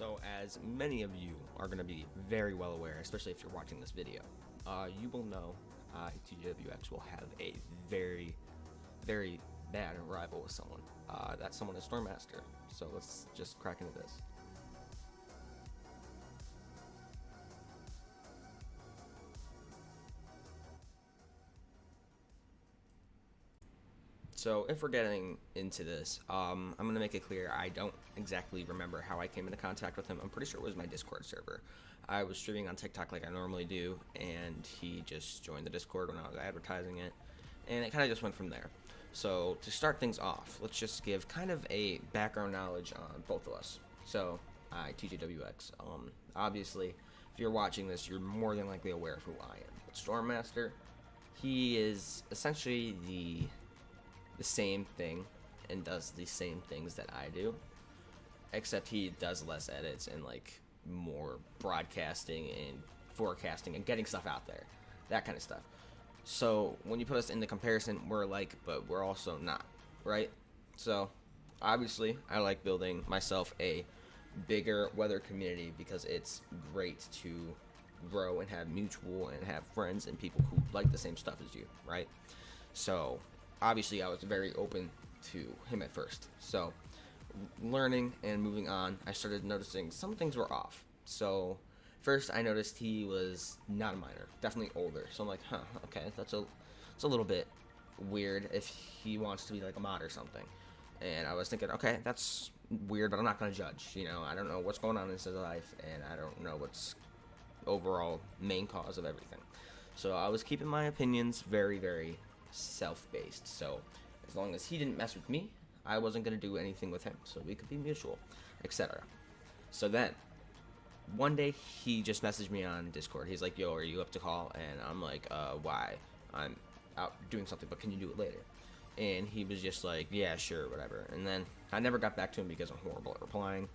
So as many of you are going to be very well aware, especially if you're watching this video, you will know TWX will have a very, very bad rival with someone. That someone is Stormmaster. So let's just crack into this. So if we're getting into this, I'm going to make it clear I don't exactly remember how I came into contact with him. I'm pretty sure it was my Discord server. I was streaming on TikTok like I normally do, and he just joined the Discord when I was advertising it, and it kind of just went from there. So to start things off, let's just give kind of a background knowledge on both of us. So TJWX, obviously, if you're watching this, you're more than likely aware of who I am. But Stormmaster, he is essentially the same thing and does the same things that I do, except he does less edits and like more broadcasting and forecasting and getting stuff out there, that kind of stuff. So when you put us in the comparison, we're like, but we're also not, right? So obviously I like building myself a bigger weather community because it's great to grow and have mutual and have friends and people who like the same stuff as you, right? So obviously I was very open to him at first. So learning and moving on, I started noticing some things were off. So first I noticed he was not a miner, definitely older. So I'm like, okay, it's a little bit weird if he wants to be like a mod or something. And I was thinking, okay, that's weird, but I'm not going to judge. You know, I don't know what's going on in his life, and I don't know what's overall main cause of everything. So I was keeping my opinions very, very self-based. So as long as he didn't mess with me, I wasn't going to do anything with him, so we could be mutual, etc. So then one day he just messaged me on Discord. He's like, yo, are you up to call? And I'm like, why? I'm out doing something, but can you do it later? And he was just like, yeah, sure, whatever. And then I never got back to him because I'm horrible at replying.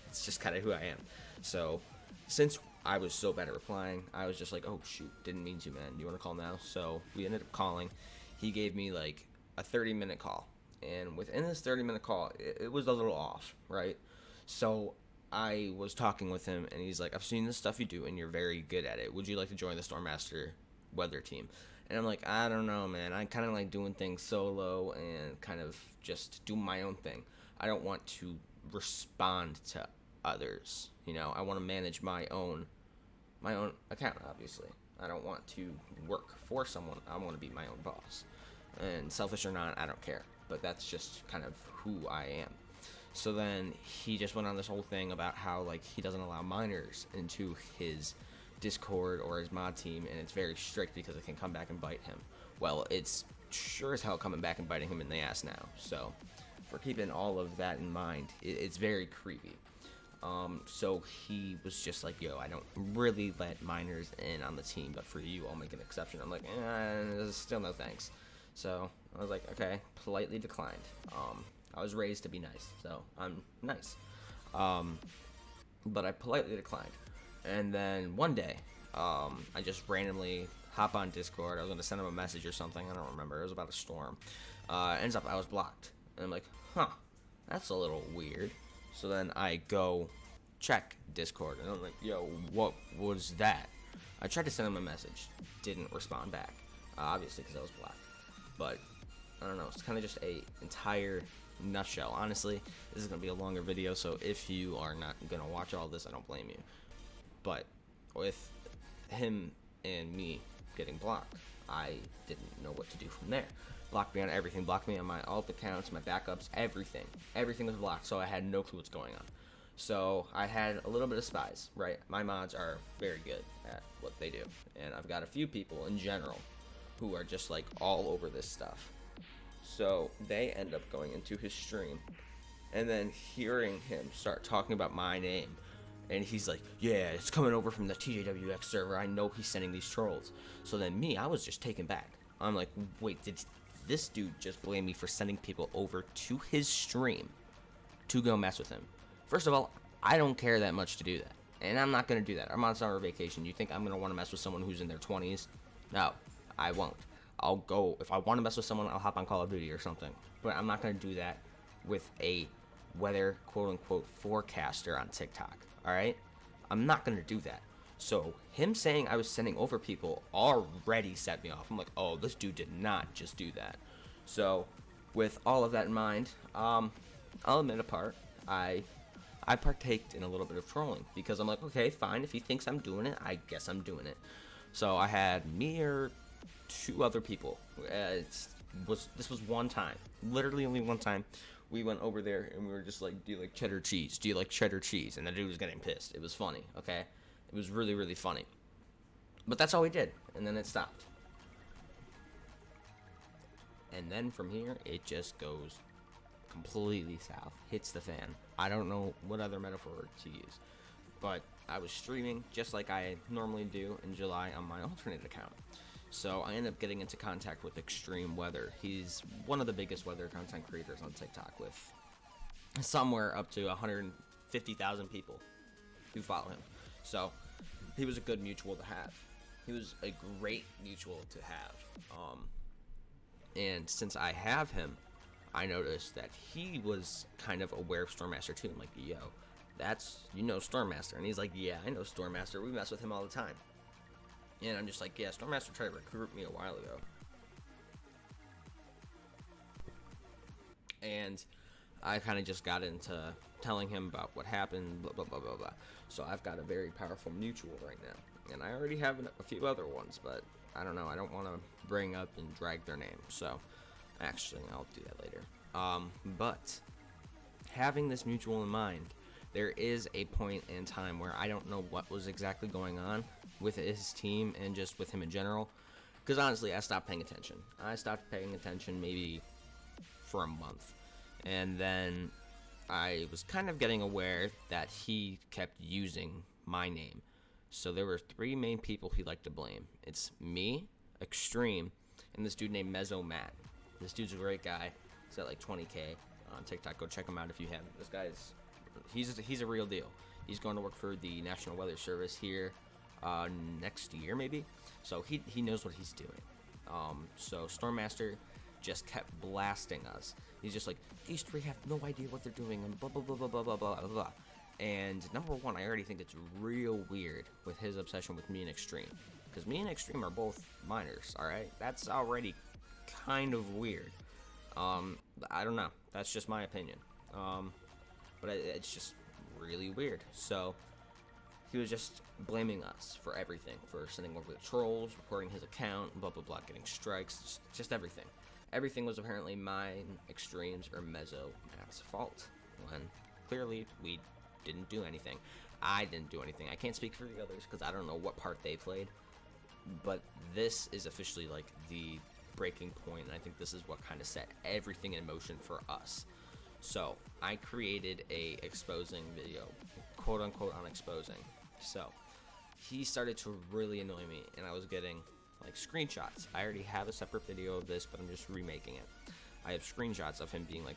It's just kind of who I am. So since I was so bad at replying, I was just like, oh shoot, didn't mean to, man. Do you want to call now? So we ended up calling. He gave me like a 30-minute call, and within this 30-minute call, it was a little off, right? So I was talking with him, and he's like, I've seen the stuff you do, and you're very good at it. Would you like to join the Stormmaster weather team? And I'm like, I don't know, man. I kind of like doing things solo and kind of just do my own thing. I don't want to respond to others. You know, I want to manage my own account, obviously. I don't want to work for someone. I want to be my own boss. And selfish or not, I don't care. But that's just kind of who I am. So then he just went on this whole thing about how like he doesn't allow minors into his Discord or his mod team, and it's very strict because it can come back and bite him. Well, it's sure as hell coming back and biting him in the ass now. So for keeping all of that in mind, it's very creepy. So he was just like, yo, I don't really let minors in on the team, but for you, I'll make an exception. I'm like, still no thanks. So I was like, okay, politely declined. I was raised to be nice, so I'm nice. But I politely declined. And then one day, I just randomly hop on Discord. I was going to send him a message or something. I don't remember. It was about a storm. Ends up I was blocked. And I'm like, that's a little weird. So then I go check Discord, and I'm like, yo, what was that? I tried to send him a message. Didn't respond back. Obviously, because I was blocked. But, I don't know. It's kind of just a entire nutshell. Honestly, this is going to be a longer video, so if you are not going to watch all this, I don't blame you. But with him and me getting blocked, I didn't know what to do from there. Blocked me on everything. Blocked me on my alt accounts, my backups, everything. Everything was blocked, so I had no clue what's going on. So I had a little bit of spies, right? My mods are very good at what they do. And I've got a few people in general who are just like all over this stuff. So they end up going into his stream and then hearing him start talking about my name. And he's like, yeah, it's coming over from the TJWX server. I know he's sending these trolls. So then I was just taken back. I'm like, wait, did this dude just blame me for sending people over to his stream to go mess with him? First of all, I don't care that much to do that. And I'm not going to do that. I'm on summer vacation. You think I'm going to want to mess with someone who's in their 20s? No, I won't. I'll go, if I want to mess with someone, I'll hop on Call of Duty or something. But I'm not going to do that with a weather quote unquote forecaster on TikTok. All right, I'm not gonna do that. So him saying I was sending over people already set me off. I'm like, oh, this dude did not just do that. So with all of that in mind, I'll admit a part. I partaked in a little bit of trolling because I'm like, okay, fine. If he thinks I'm doing it, I guess I'm doing it. So I had me or two other people. This was one time, literally only one time. We went over there and we were just like, do you like cheddar cheese? Do you like cheddar cheese? And the dude was getting pissed. It was funny, okay? It was really, really funny. But that's all we did, and then it stopped. And then from here, it just goes completely south, hits the fan. I don't know what other metaphor to use, but I was streaming just like I normally do in July on my alternate account. So I ended up getting into contact with Extreme Weather. He's one of the biggest weather content creators on TikTok, with somewhere up to 150,000 people who follow him. So he was a good mutual to have. He was a great mutual to have. And since I have him, I noticed that he was kind of aware of Stormmaster too. I'm like, yo, that's, Stormmaster. And he's like, yeah, I know Stormmaster. We mess with him all the time. And I'm just like, yeah, Stormmaster tried to recruit me a while ago. And I kind of just got into telling him about what happened, blah, blah, blah, blah, blah. So I've got a very powerful mutual right now. And I already have a few other ones, but I don't know. I don't want to bring up and drag their name. So actually, I'll do that later. But having this mutual in mind, there is a point in time where I don't know what was exactly going on with his team and just with him in general. Because honestly, I stopped paying attention. I stopped paying attention maybe for a month. And then I was kind of getting aware that he kept using my name. So there were three main people he liked to blame. It's me, Extreme, and this dude named Mezzo Matt. This dude's a great guy. He's got like 20K on TikTok. Go check him out if you haven't. This guy's he's a real deal. He's going to work for the National Weather Service here next year maybe. So he knows what he's doing. So Stormmaster just kept blasting us. He's just like, these three have no idea what they're doing and blah blah blah blah blah blah blah blah. And number one, I already think it's real weird with his obsession with me and Extreme, because me and Extreme are both minors. All right, that's already kind of weird. I don't know. That's just my opinion. But it's just really weird. So he was just blaming us for everything, for sending over the trolls, reporting his account, blah blah blah, getting strikes, just everything. Everything was apparently mine, Extreme's, or Mezzo Matt's fault, when clearly we didn't do anything. I didn't do anything. I can't speak for the others because I don't know what part they played, but this is officially like the breaking point, and I think this is what kind of set everything in motion for us. So I created a exposing video, quote unquote on exposing. So he started to really annoy me, and I was getting like screenshots. I already have a separate video of this, but I'm just remaking it. I have screenshots of him being like,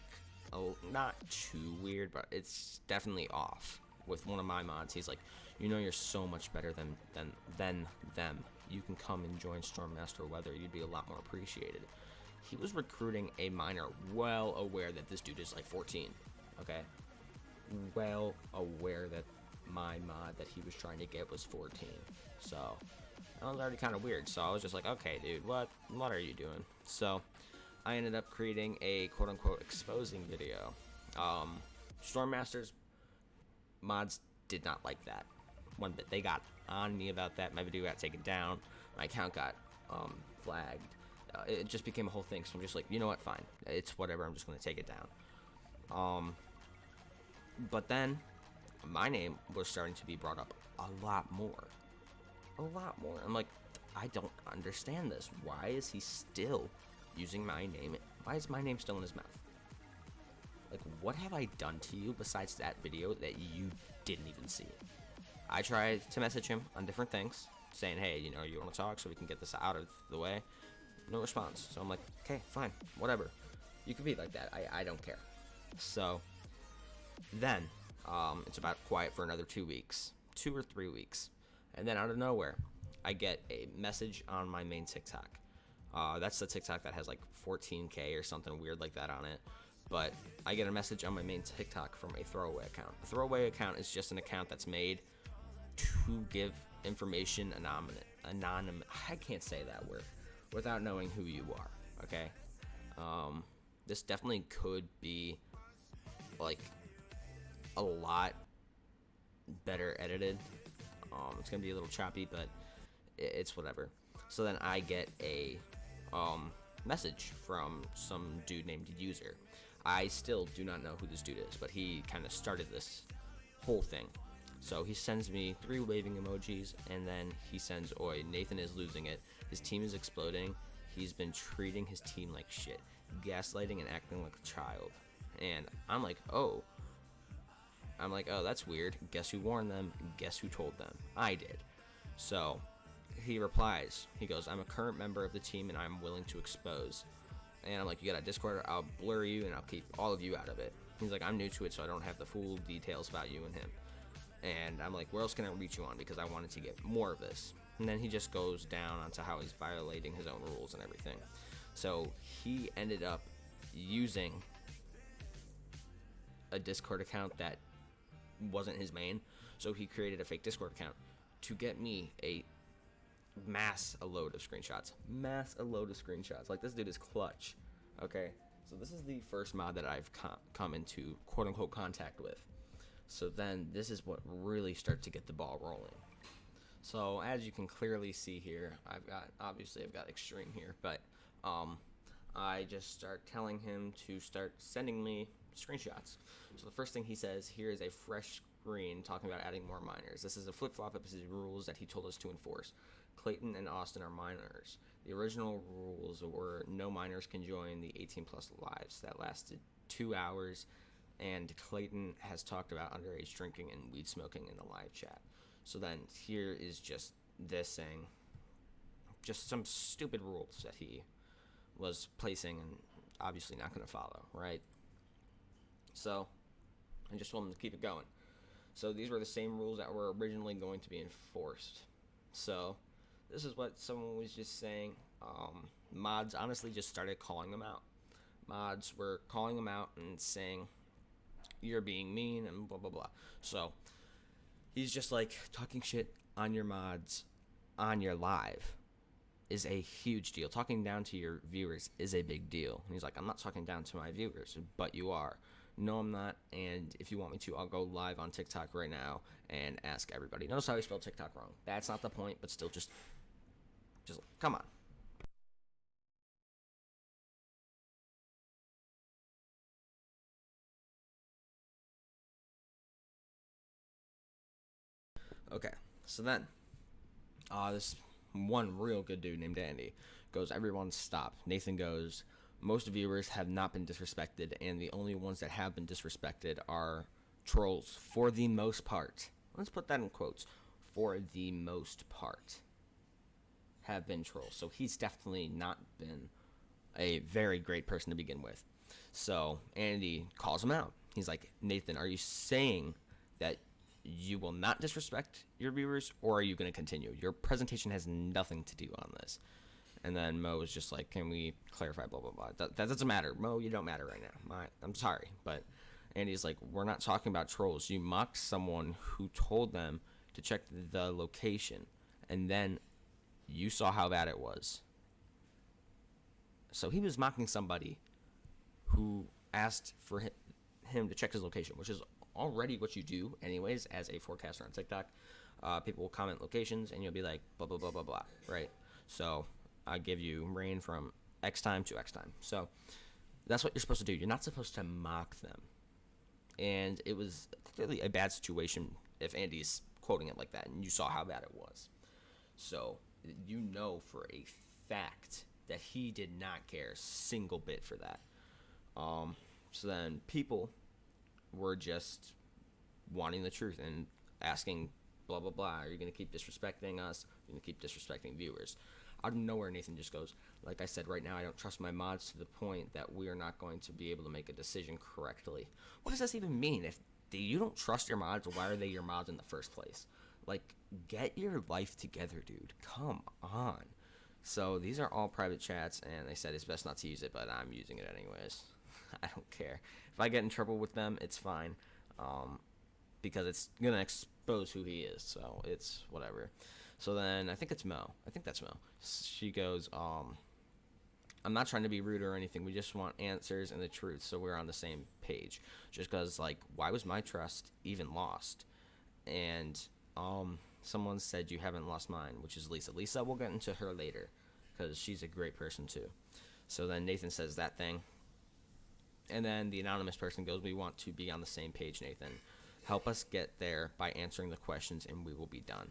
oh, not too weird, but it's definitely off. With one of my mods, he's like, you're so much better than them. You can come and join Stormmaster Weather. You'd be a lot more appreciated. He was recruiting a minor, well aware that this dude is like 14. Okay, well aware that my mod that he was trying to get was 14. So that was already kind of weird. So I was just like, okay, dude, what are you doing? So I ended up creating a quote unquote exposing video. Stormmaster's mods did not like that one bit. They got on me about that. My video got taken down. My account got flagged. It just became a whole thing. So I'm just like, you know what? Fine. It's whatever. I'm just going to take it down. But then my name was starting to be brought up a lot more. I'm like, I don't understand this. Why is he still using my name? Why is my name still in his mouth? Like, what have I done to you besides that video that you didn't even see? I tried to message him on different things, saying, hey, you want to talk so we can get this out of the way? No response. So I'm like, okay, fine, whatever. You can be like that. I don't care. So then it's about quiet for another 2 weeks, 2 or 3 weeks. And then out of nowhere, I get a message on my main TikTok. That's the TikTok that has like 14K or something weird like that on it. but I get a message on my main TikTok from a throwaway account. A throwaway account is just an account that's made to give information anonymous. I can't say that word without knowing who you are. Okay, this definitely could be like a lot better edited. It's gonna be a little choppy, but it's whatever. So then I get a message from some dude named User. I still do not know who this dude is, but he kind of started this whole thing. So he sends me 3 waving emojis, and then he sends, "Oi, Nathan is losing it. His team is exploding. He's been treating his team like shit, gaslighting and acting like a child." And I'm like, oh, that's weird. Guess who warned them? Guess who told them? I did. So he replies. He goes, "I'm a current member of the team, and I'm willing to expose." And I'm like, "You got a Discord? I'll blur you, and I'll keep all of you out of it." He's like, "I'm new to it, so I don't have the full details about you and him." And I'm like, "Where else can I reach you on? Because I wanted to get more of this." And then he just goes down onto how he's violating his own rules and everything. So he ended up using a Discord account that wasn't his main. So he created a fake Discord account to get me a load of screenshots. Like, this dude is clutch. Okay, so this is the first mod that I've come into quote-unquote contact with. So then this is what really starts to get the ball rolling. So as you can clearly see here, I've got extreme here, but I just start telling him to start sending me screenshots. So the first thing he says, "Here is a fresh screen talking about adding more minors. This is a flip-flop of his rules that he told us to enforce. Clayton and Austin are minors. The original rules were no minors can join the 18 plus lives that lasted 2 hours, and Clayton has talked about underage drinking and weed smoking in the live chat." So then here is just this saying just some stupid rules that he was placing and obviously not going to follow, right? So I just told him to keep it going. So these were the same rules that were originally going to be enforced. So this is what someone was just saying. Mods honestly just started calling them out. Mods were calling them out and saying, "You're being mean," and blah, blah, blah. So he's just like, talking shit on your mods on your live is a huge deal. Talking down to your viewers is a big deal. And he's like, "I'm not talking down to my viewers, but you are." "No, I'm not, and if you want me to, I'll go live on TikTok right now and ask everybody." Notice how he spelled TikTok wrong. That's not the point, but still, just come on. Okay, so then, this one real good dude named Andy goes, "Everyone stop." Nathan goes, "Most viewers have not been disrespected, and the only ones that have been disrespected are trolls for the most part." Let's put that in quotes. For the most part have been trolls. So he's definitely not been a very great person to begin with. So Andy calls him out. He's like, "Nathan, are you saying that you will not disrespect your viewers, or are you going to continue? Your presentation has nothing to do on this." And then Mo was just like, "Can we clarify, blah, blah, blah." That doesn't matter. Mo, you don't matter right now. I'm sorry. But Andy's like, "We're not talking about trolls. You mocked someone who told them to check the location, and then you saw how bad it was." So he was mocking somebody who asked for him to check his location, which is already what you do anyways as a forecaster on TikTok. People will comment locations, and you'll be like, blah, blah, blah, blah, blah, right? So I give you rain from X time to X time. So that's what you're supposed to do. You're not supposed to mock them. And it was clearly a bad situation if Andy's quoting it like that, and you saw how bad it was. So you know for a fact that he did not care a single bit for that. So then people were just wanting the truth and asking, blah, blah, blah, "Are you going to keep disrespecting us? Are you going to keep disrespecting viewers?" Out of nowhere, Nathan just goes, "Like I said, right now I don't trust my mods to the point that we are not going to be able to make a decision correctly." What does this even mean? If you don't trust your mods, why are they your mods in the first place? Like, get your life together, dude. Come on. So these are all private chats, and they said it's best not to use it, but I'm using it anyways. I don't care. If I get in trouble with them, it's fine, because it's gonna expose who he is. So it's whatever. So then I think it's Mo. I think that's Mo. She goes, I'm not trying to be rude or anything. We just want answers and the truth, so we're on the same page. Just because, like, why was my trust even lost? And someone said you haven't lost mine, which is Lisa. Lisa, we'll get into her later, because she's a great person too. So then Nathan says that thing, and then the anonymous person goes, we want to be on the same page, Nathan. Help us get there by answering the questions, and we will be done.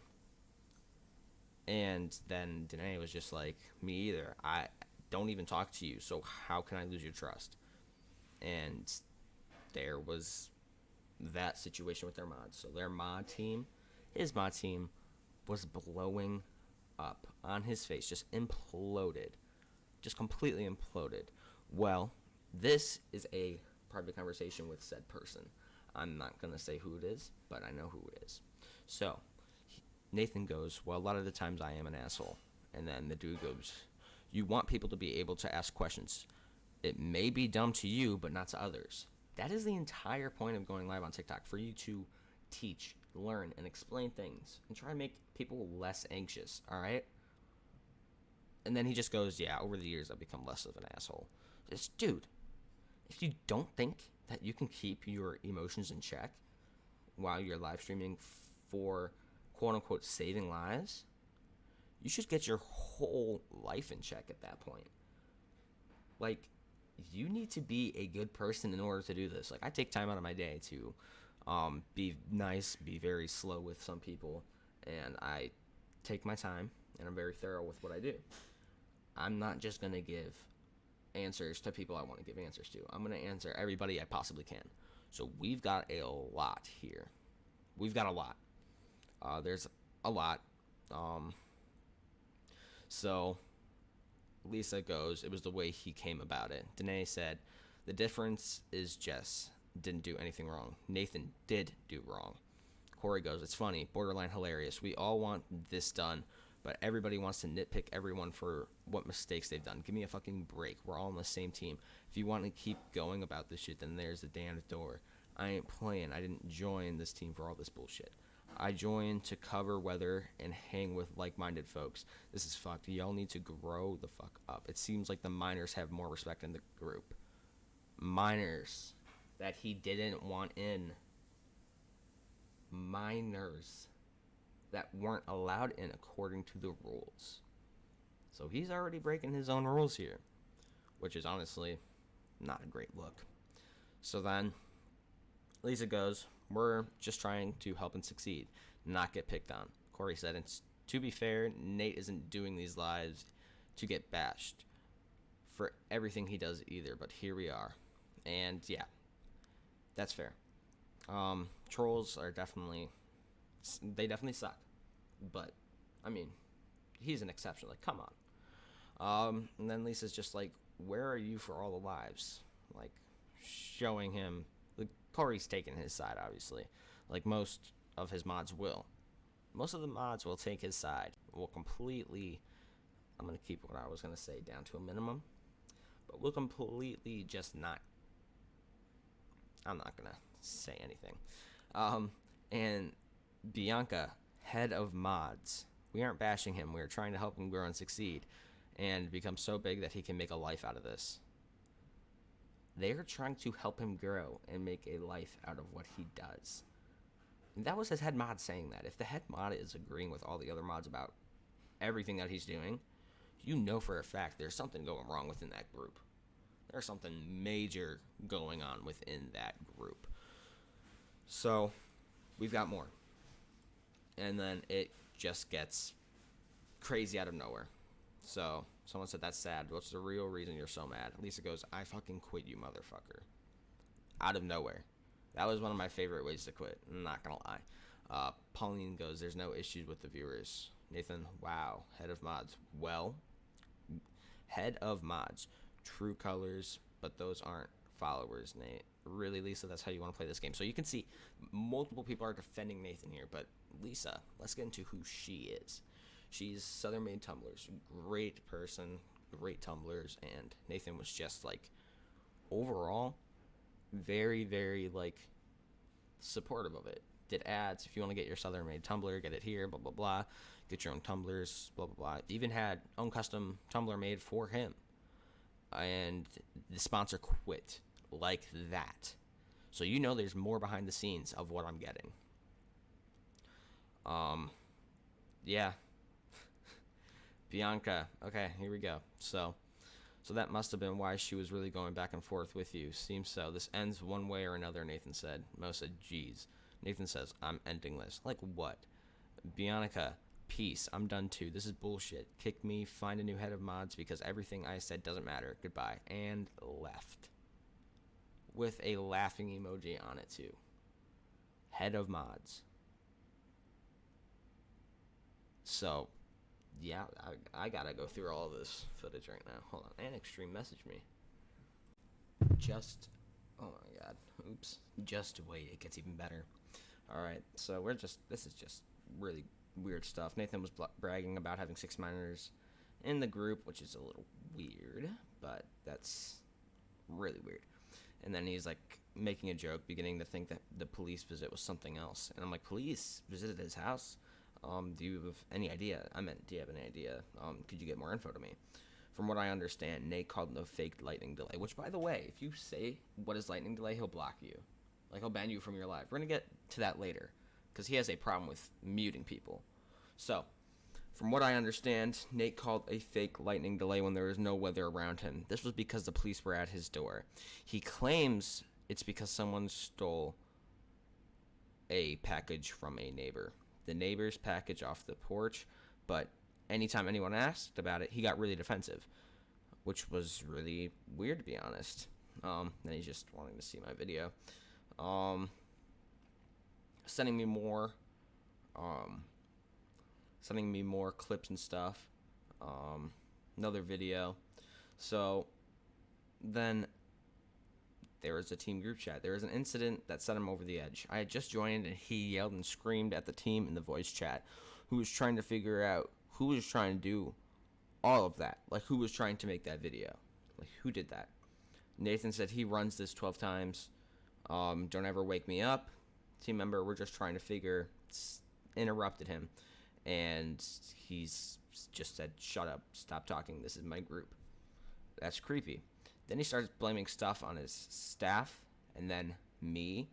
And then Danae was just like, me either. I don't even talk to you, so how can I lose your trust? And there was that situation with their mods. So their mod team, his mod team, was blowing up on his face, just imploded, just completely imploded. Well, this is a private conversation with said person. I'm not going to say who it is, but I know who it is. So Nathan goes, well, a lot of the times I am an asshole. And then the dude goes, you want people to be able to ask questions. It may be dumb to you, but not to others. That is the entire point of going live on TikTok, for you to teach, learn, and explain things and try to make people less anxious, all right? And then he just goes, yeah, over the years I've become less of an asshole. Just, dude, if you don't think that you can keep your emotions in check while you're live streaming for quote-unquote saving lives, you should get your whole life in check at that point. Like, you need to be a good person in order to do this. Like, I take time out of my day to be nice, be very slow with some people, and I take my time, and I'm very thorough with what I do. I'm not just going to give answers to people I want to give answers to. I'm going to answer everybody I possibly can. So we've got a lot here. We've got a lot. There's a lot. So Lisa goes, it was the way he came about it. Danae said, the difference is Jess didn't do anything wrong. Nathan did do wrong. Corey goes, it's funny, borderline hilarious. We all want this done, but everybody wants to nitpick everyone for what mistakes they've done. Give me a fucking break. We're all on the same team. If you want to keep going about this shit, then there's the damn door. I ain't playing. I didn't join this team for all this bullshit. I joined to cover weather and hang with like-minded folks. This is fucked. Y'all need to grow the fuck up. It seems like the minors have more respect in the group. Minors that he didn't want in. Minors that weren't allowed in according to the rules. So he's already breaking his own rules here, which is honestly not a great look. So then Lisa goes, we're just trying to help and succeed, not get picked on. Corey said, and to be fair, Nate isn't doing these lives to get bashed for everything he does either, but here we are. And yeah, that's fair. Trolls are definitely suck. But, I mean, he's an exception. Like, come on. And then Lisa's just like, where are you for all the lives? Like, showing him. Like, Corey's taking his side, obviously. Like, most of his mods will. Most of the mods will take his side. Will completely. I'm going to keep what I was going to say down to a minimum. But we'll completely just not. I'm not going to say anything. And Bianca, head of mods. We aren't bashing him. We're trying to help him grow and succeed and become so big that he can make a life out of this. They are trying to help him grow and make a life out of what he does. And that was his head mod saying that. If the head mod is agreeing with all the other mods about everything that he's doing, you know for a fact there's something going wrong within that group. There's something major going on within that group. So, we've got more. And then it just gets crazy out of nowhere. So, someone said, that's sad. What's the real reason you're so mad? Lisa goes, I fucking quit, you motherfucker. Out of nowhere. That was one of my favorite ways to quit. I'm not going to lie. Pauline goes, there's no issues with the viewers. Nathan, wow. Head of mods. Well, head of mods. True colors, but those aren't followers, Nate. Really, Lisa, that's how you want to play this game. So you can see multiple people are defending Nathan here, but Lisa, let's get into who she is. She's Southern Made Tumblers. Great person, great tumblers, and Nathan was just like overall, very, very, like, supportive of it. Did ads. If you want to get your Southern made tumbler, get it here, blah, blah, blah. Get your own tumblers, blah, blah, blah. Even had own custom tumbler made for him. And the sponsor quit like that. So you know there's more behind the scenes of what I'm getting. Yeah. Bianca. Okay, here we go. So that must have been why she was really going back and forth with you. Seems so. This ends one way or another, Nathan said. Mo said, geez. Nathan says, I'm ending this. Like what? Bianca, peace. I'm done too. This is bullshit. Kick me, find a new head of mods because everything I said doesn't matter. Goodbye. And left. With a laughing emoji on it too. Head of mods. So, yeah, I gotta go through all this footage right now. Hold on. And Extreme messaged me. Oh my god. Oops. Just wait. It gets even better. Alright, so this is just really weird stuff. Nathan was bragging about having 6 minors in the group, which is a little weird, but that's really weird. And then he's like making a joke, beginning to think that the police visit was something else. And I'm like, police visited his house? Do you have any idea? Do you have any idea? Could you get more info to me? From what I understand, Nate called it a fake lightning delay, which, by the way, if you say what is lightning delay, he'll block you. Like, he'll ban you from your live. We're going to get to that later, because he has a problem with muting people. So, from what I understand, Nate called a fake lightning delay when there was no weather around him. This was because the police were at his door. He claims it's because someone stole a package from a neighbor. The neighbor's package off the porch, but anytime anyone asked about it, he got really defensive, which was really weird, to be honest. Then he's just wanting to see my video. Sending me more clips and stuff. Another video. So then there was a team group chat. There was an incident that set him over the edge. I had just joined and he yelled and screamed at the team in the voice chat, who was trying to figure out who was trying to do all of that. Like, who was trying to make that video? Like, who did that? Nathan said he runs this 12 times. Don't ever wake me up. Team member, we're just trying to figure, interrupted him. And he's just said, shut up, stop talking, this is my group. That's creepy. Then he starts blaming stuff on his staff, and then me,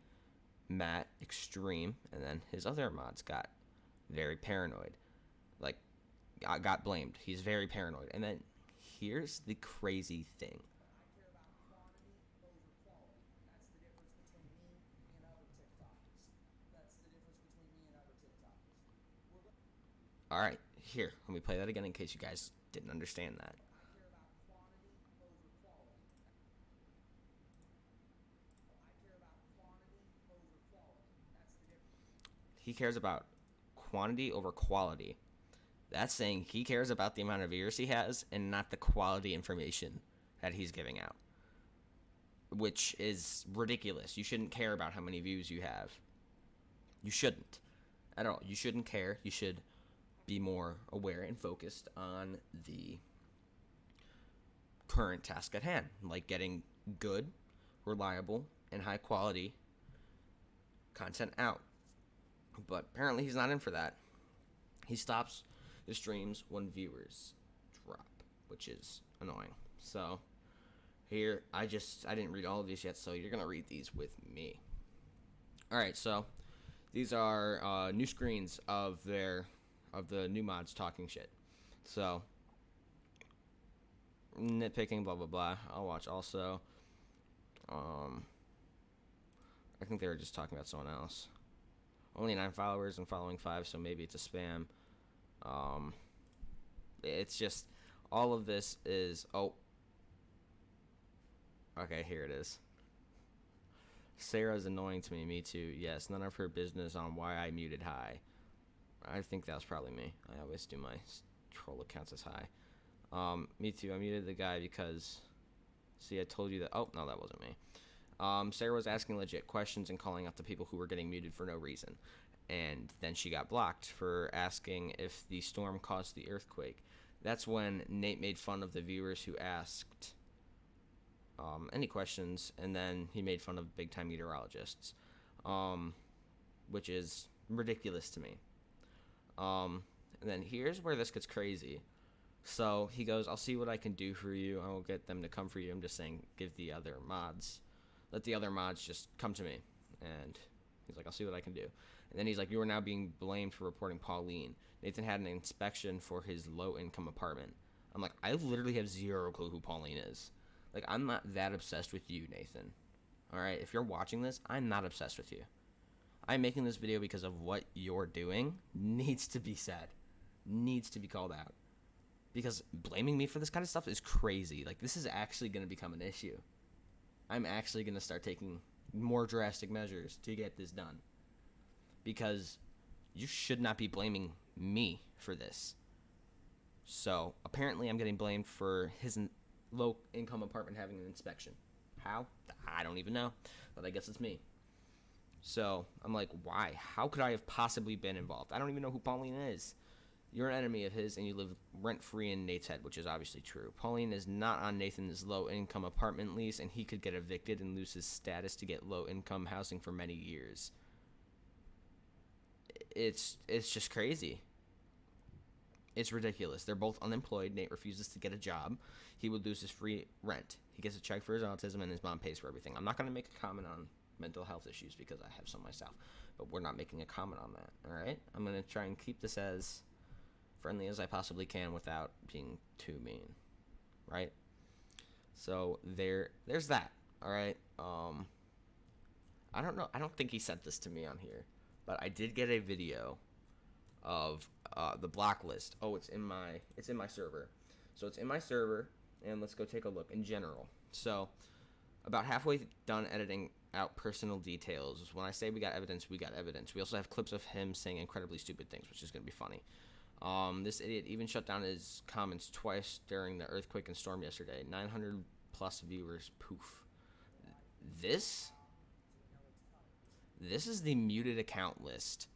Matt, Extreme, and then his other mods got very paranoid. Like, I got blamed. He's very paranoid. And then here's the crazy thing. All right, here, let me play that again in case you guys didn't understand that. He cares about quantity over quality. That's saying he cares about the amount of viewers he has and not the quality information that he's giving out, which is ridiculous. You shouldn't care about how many views you have. You shouldn't at all. You shouldn't care. You should be more aware and focused on the current task at hand, like getting good, reliable, and high quality content out. But apparently he's not in for that. He stops the streams when viewers drop, which is annoying. So here, I didn't read all of these yet, so you're gonna read these with me. All right, so these are new screens of the new mods talking shit. So nitpicking, blah blah blah. I'll watch also. I think they were just talking about someone else. Only 9 followers and following 5, so maybe it's a spam. It's just, all of this is, okay, here it is. Sarah's annoying to me. Me too. Yes, none of her business on why I muted high. I think that was probably me. I always do my troll accounts as high. Me too. I muted the guy because, see, I told you that. Oh, no, that wasn't me. Sarah was asking legit questions and calling out the people who were getting muted for no reason. And then she got blocked for asking if the storm caused the earthquake. That's when Nate made fun of the viewers who asked any questions, and then he made fun of big time meteorologists, which is ridiculous to me. And then here's where this gets crazy. So he goes, I'll see what I can do for you. I will get them to come for you. I'm just saying, let the other mods just come to me. And he's like, I'll see what I can do. And then he's like, you are now being blamed for reporting Pauline. Nathan had an inspection for his low-income apartment. I'm like, I literally have zero clue who Pauline is. Like, I'm not that obsessed with you, Nathan. All right, if you're watching this, I'm not obsessed with you. I'm making this video because of what you're doing needs to be said, needs to be called out. Because blaming me for this kind of stuff is crazy. Like, this is actually going to become an issue. I'm actually going to start taking more drastic measures to get this done. Because you should not be blaming me for this. So, apparently I'm getting blamed for his low-income apartment having an inspection. How? I don't even know. But I guess it's me. So, I'm like, why? How could I have possibly been involved? I don't even know who Pauline is. You're an enemy of his, and you live rent-free in Nate's head, which is obviously true. Pauline is not on Nathan's low-income apartment lease, and he could get evicted and lose his status to get low-income housing for many years. It's just crazy. It's ridiculous. They're both unemployed. Nate refuses to get a job. He would lose his free rent. He gets a check for his autism, and his mom pays for everything. I'm not going to make a comment on mental health issues because I have some myself, but we're not making a comment on that, all right? I'm going to try and keep this as friendly as I possibly can without being too mean, right? So there's that, all right? I don't know. I don't think he sent this to me on here, but I did get a video of the block list. Oh, it's in my server. So it's in my server, and let's go take a look in general. So about halfway done editing out personal details. When I say we got evidence, we got evidence. We also have clips of him saying incredibly stupid things, which is going to be funny. This idiot even shut down his comments twice during the earthquake and storm yesterday. 900 plus viewers. Poof. This is the muted account list.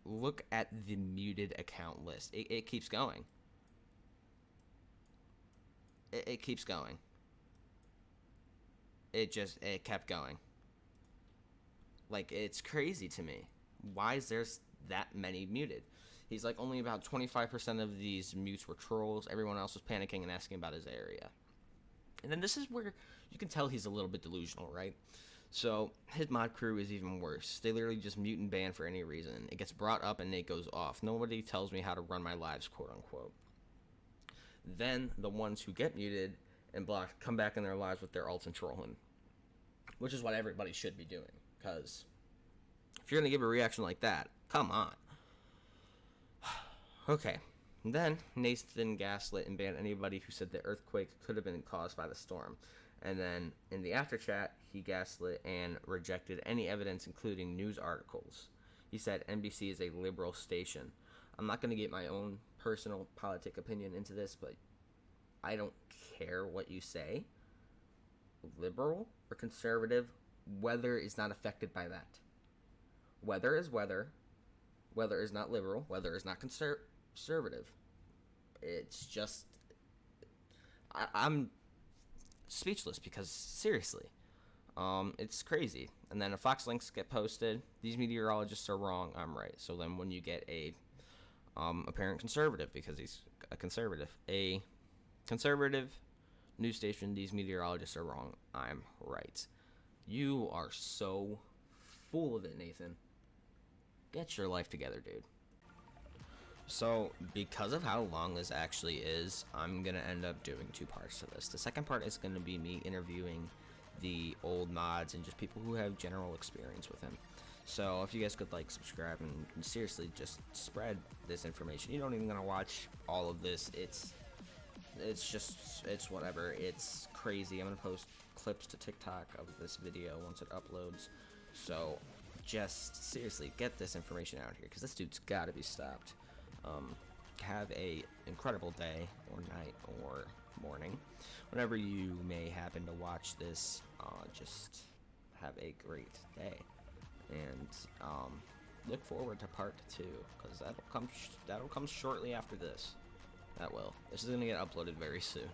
Look at the muted account list. It keeps going. It keeps going. It kept going. Like, it's crazy to me. Why is there that many muted? He's like, only about 25% of these mutes were trolls. Everyone else was panicking and asking about his area. And then this is where you can tell he's a little bit delusional, right? So his mod crew is even worse. They literally just mute and ban for any reason. It gets brought up and Nate goes off. Nobody tells me how to run my lives, quote unquote. Then the ones who get muted and blocked come back in their lives with their alts and troll him, which is what everybody should be doing. Because if you're going to give a reaction like that, come on. Okay. Then Nathan gaslit and banned anybody who said the earthquake could have been caused by the storm. And then in the after chat, he gaslit and rejected any evidence, including news articles. He said NBC is a liberal station. I'm not going to get my own personal politic opinion into this, but I don't care what you say. Liberal or conservative, weather is not affected by that. Weather is weather. Weather is not liberal. Weather is not conservative. It's just... I'm speechless because, seriously, it's crazy. And then if Fox links get posted, these meteorologists are wrong, I'm right. So then when you get a apparent conservative, because he's a conservative news station, these meteorologists are wrong, I'm right. You are so full of it, Nathan. Get your life together, dude. So, because of how long this actually is, I'm going to end up doing 2 parts to this. The second part is going to be me interviewing the old mods and just people who have general experience with him. So, if you guys could like, subscribe, and seriously just spread this information. You don't even going to watch all of this. It's whatever. It's crazy. I'm going to post clips to TikTok of this video once it uploads. So, just seriously get this information out here because this dude's got to be stopped. Have a incredible day or night or morning whenever you may happen to watch this. Just have a great day, and look forward to part 2 because that'll come shortly after this. That will. This is gonna get uploaded very soon.